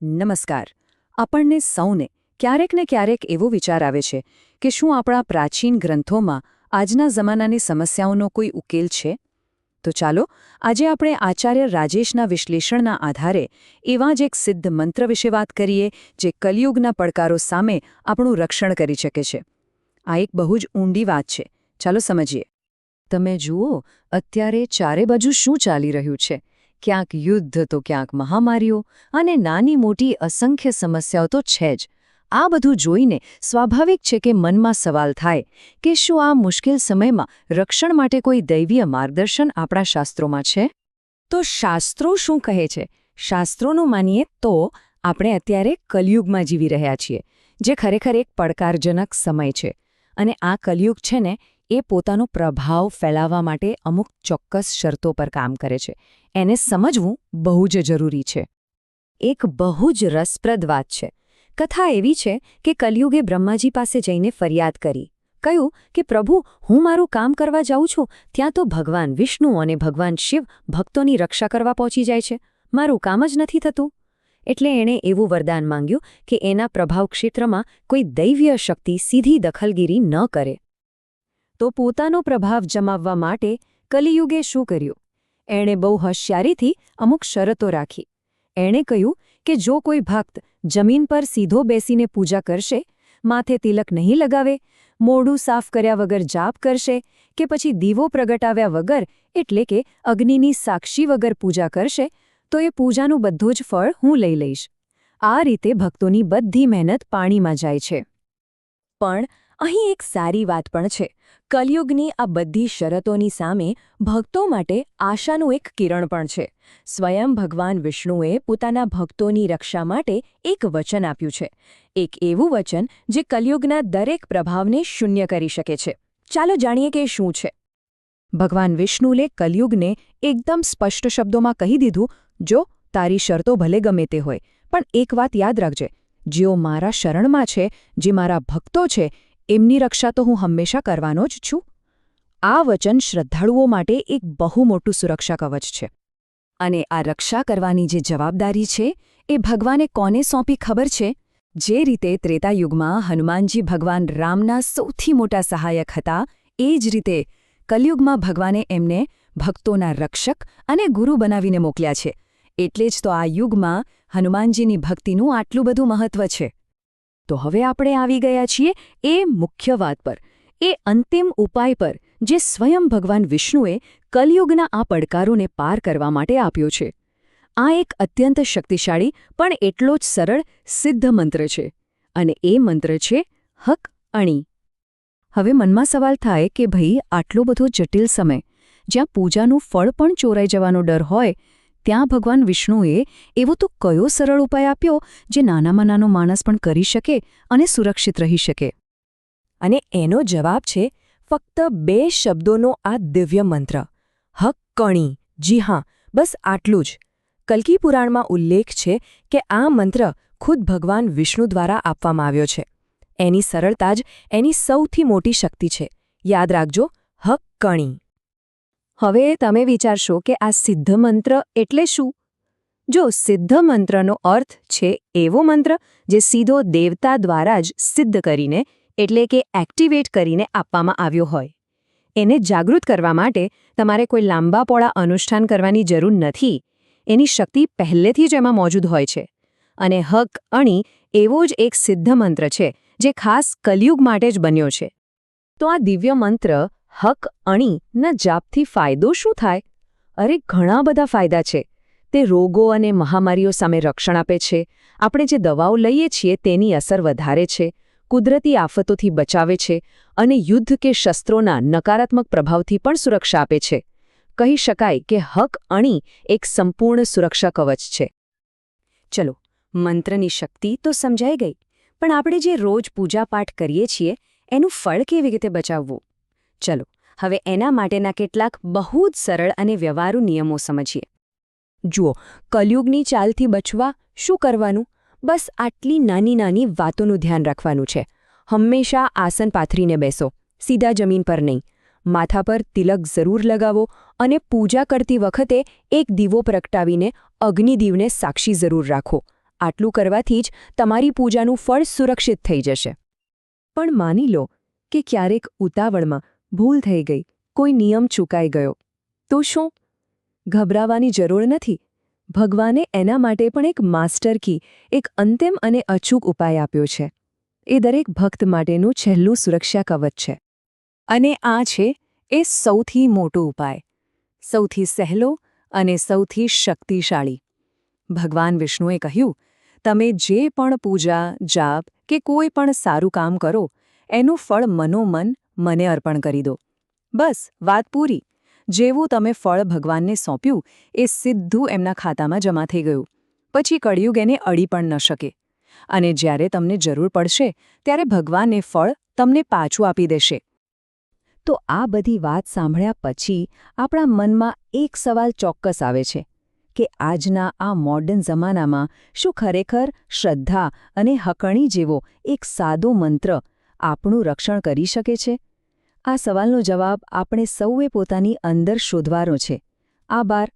નમસ્કાર. આપણને સૌને ક્યારેક ને ક્યારેક એવો વિચાર આવે છે કે શું આપણા પ્રાચીન ગ્રંથોમાં આજના જમાનાની સમસ્યાઓનો કોઈ ઉકેલ છે? તો ચાલો આજે આપણે આચાર્ય રાજેશના વિશ્લેષણના આધારે એવા જ એક સિદ્ધ મંત્ર વિશે વાત કરીએ જે કલિયુગના પડકારો સામે આપણું રક્ષણ કરી શકે છે. આ એક બહુ જ ઊંડી વાત છે. ચાલો સમજીએ. તમે જુઓ, અત્યારે ચારે બાજુ શું ચાલી રહ્યું છે. ક્યાંક યુદ્ધ તો ક્યાંક મહામારીઓ અને નાની મોટી અસંખ્ય સમસ્યાઓ તો છે જ. આ બધું જોઈને સ્વાભાવિક છે કે મનમાં સવાલ થાય કે શું આ મુશ્કેલ સમયમાં રક્ષણ માટે કોઈ દૈવીય માર્ગદર્શન આપણા શાસ્ત્રોમાં છે? તો શાસ્ત્રો શું કહે છે? શાસ્ત્રોનું માનીએ તો આપણે અત્યારે કલિયુગમાં જીવી રહ્યા છીએ, જે ખરેખર એક પડકારજનક સમય છે. અને આ કલિયુગ છે ને, એ પોતાનો પ્રભાવ ફેલાવવા માટે અમુક ચોક્કસ શરતો પર કામ કરે છે. એને સમજવું બહુ જ જરૂરી છે. એક બહુ જ રસપ્રદ વાત છે. કથા એવી છે કે કલિયુગે બ્રહ્માજી પાસે જઈને ફરિયાદ કરી. કહ્યું કે પ્રભુ, હું મારું કામ કરવા જાઉં છું, ત્યાં તો ભગવાન વિષ્ણુ અને ભગવાન શિવ ભક્તોની રક્ષા કરવા પહોંચી જાય છે. મારું કામ જ નથી થતું. એટલે એણે એવું વરદાન માંગ્યું કે એના પ્રભાવ ક્ષેત્રમાં કોઈ દૈવીય શક્તિ સીધી દખલગીરી ન કરે. તો પોતાનો પ્રભાવ જમાવવા માટે કલિયુગે શું કર્યું? એણે બહુ હોશિયારીથી અમુક શરતો રાખી. એણે કહ્યું કે જો કોઈ ભક્ત જમીન પર સીધો બેસીને પૂજા કરશે, માથે તિલક નહીં લગાવે, મોઢું સાફ કર્યા વગર જાપ કરશે કે પછી દીવો પ્રગટાવ્યા વગર એટલે કે અગ્નિની સાક્ષી વગર પૂજા કરશે, તો એ પૂજાનું બધું જ ફળ હું લઈ લઈશ. આ રીતે ભક્તોની બધી મહેનત પાણીમાં જાય છે. પણ અહીં એક સારી વાત પણ છે. કલિયુગની આ બધી શરતોની સામે ભક્તો માટે આશાનું એક કિરણ પણ છે. સ્વયં ભગવાન વિષ્ણુએ પોતાના ભક્તોની રક્ષા માટે એક વચન આપ્યું છે. એક એવું વચન જે કલિયુગના દરેક પ્રભાવને શૂન્ય કરી શકે છે. ચાલો જાણીએ કે શું છે. ભગવાન વિષ્ણુએ કલિયુગને એકદમ સ્પષ્ટ શબ્દોમાં કહી દીધું, જો તારી શરતો ભલે ગમે તે હોય, પણ એક વાત યાદ રાખજે, જેઓ મારા શરણમાં છે, જે મારા ભક્તો છે, એમની રક્ષા તો હું હંમેશા કરવાનો જ છું. આ વચન શ્રદ્ધાળુઓ માટે એક બહુ મોટું સુરક્ષા કવચ છે. અને આ રક્ષા કરવાની જે જવાબદારી છે, એ ભગવાને કોને સોંપી ખબર છે? જે રીતે ત્રેતાયુગમાં હનુમાનજી ભગવાન રામના સૌથી મોટા સહાયક હતા, એ જ રીતે કલિયુગમાં ભગવાને એમને ભક્તોના રક્ષક અને ગુરુ બનાવીને મોકલ્યા છે. એટલે જ તો આ યુગમાં હનુમાનજીની ભક્તિનું આટલું બધું મહત્વ છે. તો હવે આપણે આવી ગયા છીએ એ મુખ્ય વાત પર, એ અંતિમ ઉપાય પર, જે સ્વયં ભગવાન વિષ્ણુએ કલિયુગના આ પડકારોને પાર કરવા માટે આપ્યો છે. આ એક અત્યંત શક્તિશાળી પણ એટલો જ સરળ સિદ્ધ મંત્ર છે. અને એ મંત્ર છે હક અણી. હવે મનમાં સવાલ થાય કે ભાઈ, આટલો બધો જટિલ સમય, જ્યાં પૂજાનું ફળ પણ ચોરાઈ જવાનો ડર હોય, ત્યાં ભગવાન વિષ્ણુએ એવો તો કયો સરળ ઉપાય આપ્યો જે નાનામાં નાનો માણસ પણ કરી શકે અને સુરક્ષિત રહી શકે? અને એનો જવાબ છે ફક્ત 2 શબ્દોનો આ દિવ્ય મંત્ર, હક્કણી. જી હા, બસ આટલું જ. કલ્કી પુરાણમાં ઉલ્લેખ છે કે આ મંત્ર ખુદ ભગવાન વિષ્ણુ દ્વારા આપવામાં આવ્યો છે. એની સરળતા જ એની સૌથી મોટી શક્તિ છે. યાદ રાખજો, હક્કણી. હવે તમે વિચારશો કે આ સિદ્ધ મંત્ર એટલે શું? જો સિદ્ધ મંત્રનો અર્થ છે એવો મંત્ર જે સીધો દેવતા દ્વારા જ સિદ્ધ કરીને, એટલે કે એક્ટિવેટ કરીને આપવામાં આવ્યો હોય. એને જાગૃત કરવા માટે તમારે કોઈ લાંબા પોળા અનુષ્ઠાન કરવાની જરૂર નથી. એની શક્તિ પહેલેથી જ એમાં મોજૂદ હોય છે. અને હક અણી એવો જ એક સિદ્ધ મંત્ર છે જે ખાસ કલિયુગ માટે જ બન્યો છે. તો આ દિવ્ય મંત્ર હક અણીના જાપથી ફાયદો શું થાય? અરે, ઘણા બધા ફાયદા છે. તે રોગો અને મહામારીઓ સામે રક્ષણ આપે છે. આપણે જે દવાઓ લઈએ છીએ તેની અસર વધારે છે. કુદરતી આફતોથી બચાવે છે. અને યુદ્ધ કે શસ્ત્રોના નકારાત્મક પ્રભાવથી પણ સુરક્ષા આપે છે. કહી શકાય કે હક અણી એક સંપૂર્ણ સુરક્ષા કવચ છે. ચલો, મંત્રની શક્તિ તો સમજાઈ ગઈ, પણ આપણે જે રોજ પૂજાપાઠ કરીએ છીએ એનું ફળ કેવી રીતે બચાવવું? ચલો, હવે એના માટેના કેટલાક બહુ જ સરળ અને વ્યવહારુ નિયમો સમજીએ. જુઓ, કલિયુગની ચાલથી બચવા શું કરવાનું? બસ આટલી નાની નાની વાતોનું ધ્યાન રાખવાનું છે. હંમેશા આસન પાથરીને બેસો, સીધા જમીન પર નહીં. માથા પર તિલક જરૂર લગાવો અને પૂજા કરતી વખતે એક દીવો પ્રગટાવીને અગ્નિદીવને સાક્ષી જરૂર રાખો. આટલું કરવાથી જ તમારી પૂજાનું ફળ સુરક્ષિત થઈ જશે. પણ માની લો કે ક્યારેક ઉતાવળમાં ભૂલ થઈ ગઈ, કોઈ નિયમ ચૂકાઈ ગયો, તો શું? ગભરાવાની જરૂર નથી. ભગવાને એના માટે પણ એક માસ્ટર કી, એક અંતિમ અને અચૂક ઉપાય આપ્યો છે. એ દરેક ભક્ત માટેનું છેલ્લું સુરક્ષા કવચ છે. અને આ છે એ સૌથી મોટો ઉપાય, સૌથી સહેલો અને સૌથી શક્તિશાળી. ભગવાન વિષ્ણુએ કહ્યું, તમે જે પણ પૂજા, જાપ કે કોઈ પણ સારું કામ કરો, એનું ફળ મનોમન મને અર્પણ કરી દો. બસ વાત પૂરી. જેવું તમે ફળ ભગવાનને સોંપ્યું, એ સીધું એમના ખાતામાં જમા થઈ ગયું. પછી કળિયુગ એને અડી પણ ન શકે. અને જ્યારે તમને જરૂર પડશે, ત્યારે ભગવાન એ ફળ તમને પાછું આપી દેશે. તો આ બધી વાત સાંભળ્યા પછી આપણા મનમાં એક સવાલ ચોક્કસ આવે છે કે આજના આ મોડર્ન જમાનામાં શું ખરેખર શ્રદ્ધા અને હકણી જેવો એક સાદો મંત્ર આપણું રક્ષણ કરી શકે છે? આ સવાલનો જવાબ આપણે સૌએ પોતાની અંદર શોધવાનો છે. આભાર.